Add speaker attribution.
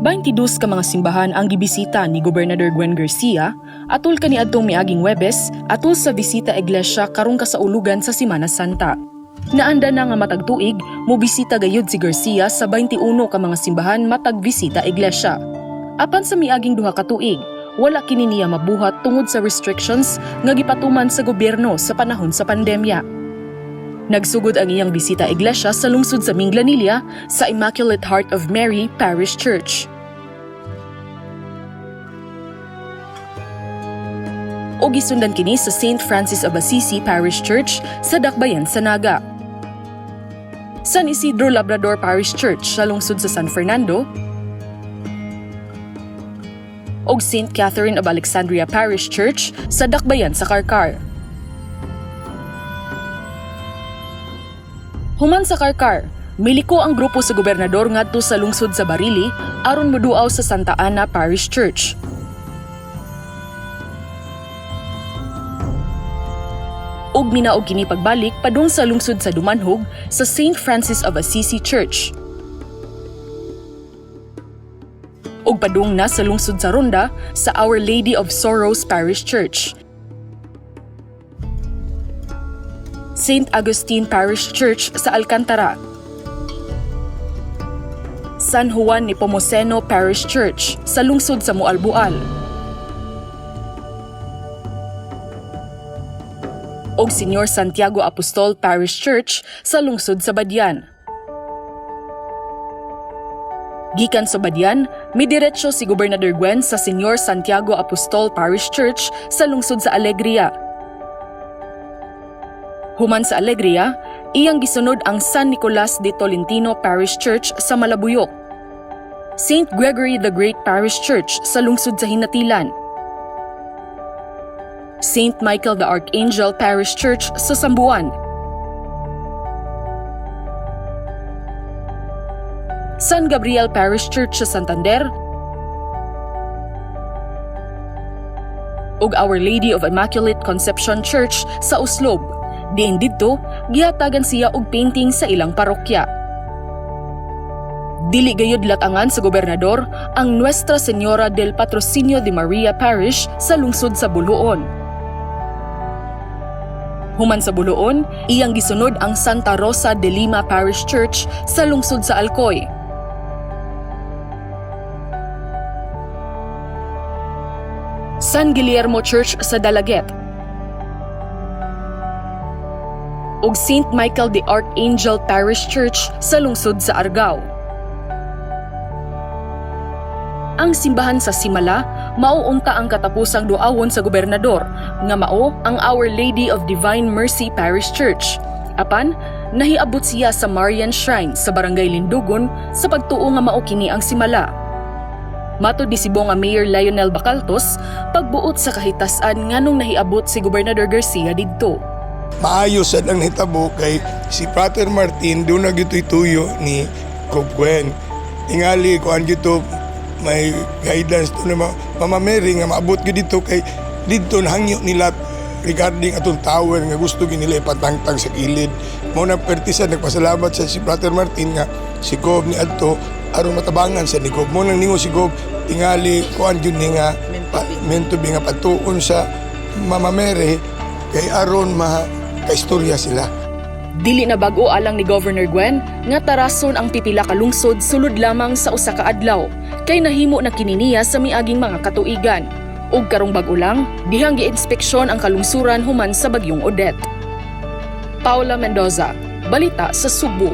Speaker 1: 22 ka mga simbahan ang gibisita ni Gobernador Gwen Garcia atol kaniadtong miaging Huwebes atol sa bisita iglesia karong kasaulugan sa Semana Santa. Naanda na nga matag tuig, mobisita gayud si Garcia sa 21 ka mga simbahan matag bisita iglesia. Apan sa miaging duha ka tuig, wala kini niya mabuhat tungod sa restrictions nga gipatuman sa gobyerno sa panahon sa pandemya. Nagsugod ang iyang bisita iglesia sa lungsod sa Minglanilla sa Immaculate Heart of Mary Parish Church. O gisundan kini sa St. Francis of Assisi Parish Church sa Dakbayan sa Naga. San Isidro Labrador Parish Church sa lungsod sa San Fernando og St. Catherine of Alexandria Parish Church sa Dakbayan sa Karkar. Human sa Karkar, miliko ang grupo sa gobernador ngadto sa lungsod sa Barili aron moduaw sa Santa Ana Parish Church. Ug minaog kini pagbalik padung sa lungsod sa Dumanhog sa St. Francis of Assisi Church. Ug padung na sa lungsod sa Ronda sa Our Lady of Sorrows Parish Church. St. Agustin Parish Church sa Alcantara. San Juan Nepomuceno Parish Church sa lungsod sa Mualbual. Og Senyor Santiago Apostol Parish Church sa lungsod sa Badian. Gikan sa Badian, midiretso si Gobernador Gwen sa Senyor Santiago Apostol Parish Church sa lungsod sa Alegria. Human sa Alegria, iyang gisunod ang San Nicolas de Tolentino Parish Church sa Malabuyok. St. Gregory the Great Parish Church sa lungsod sa Hinatilan. St. Michael the Archangel Parish Church sa Sambuan. San Gabriel Parish Church sa Santander. Ug Our Lady of Immaculate Conception Church sa Uslob. Diin didto, gihatagan siya og painting sa ilang parokya. Dili gayud latangan sa gobernador ang Nuestra Señora del Patrocinio de Maria Parish sa lungsod sa Buluon. Human sa Buluon, iyang gisunod ang Santa Rosa de Lima Parish Church sa lungsod sa Alcoy. San Guillermo Church sa Dalaget. Ug St. Michael the Archangel Parish Church sa lungsod sa Argao. Ang simbahan sa Simala, mauunta ang katapusang duawon sa gobernador, nga mao ang Our Lady of Divine Mercy Parish Church. Apan, nahiabot siya sa Marian Shrine sa Barangay Lindugon sa pagtuo nga mao kini ang Simala. Matod ni Cebu nga Mayor Lionel Bacaltos, pagbuot sa kahitasan nganong nahiabot si Gobernador Garcia didto.
Speaker 2: Maayos sad ang hitabo kay si Pater Martin doon nagitutuyo ni Cobb Gwen. Tingali ko ang dito may guidance to na Mama Mary nga maabot ko dito kay dito nahangyo nila regarding atong tower nga gusto nila ipatangtang sa kilid. Mao na pertisan nagpasalamat sa si Pater Martin nga si Cobb ni adto aron matabangan sa ni Cobb. Mo nang ningo si Cobb tingali ko ang ni nga mento bi nga patuon sa Mama Mary kay aron kaistorya sila.
Speaker 1: Dili na bag-o alang ni Governor Gwen nga tarason ang pipila ka lungsod sulod lamang sa usa ka adlaw kay nahimo na kini niya sa miaging mga katuigan. Ug karong bag-o lang, dihang gi-inspeksyon ang kalungsuran human sa bagyong Odette. Paula Mendoza, balita sa Subo.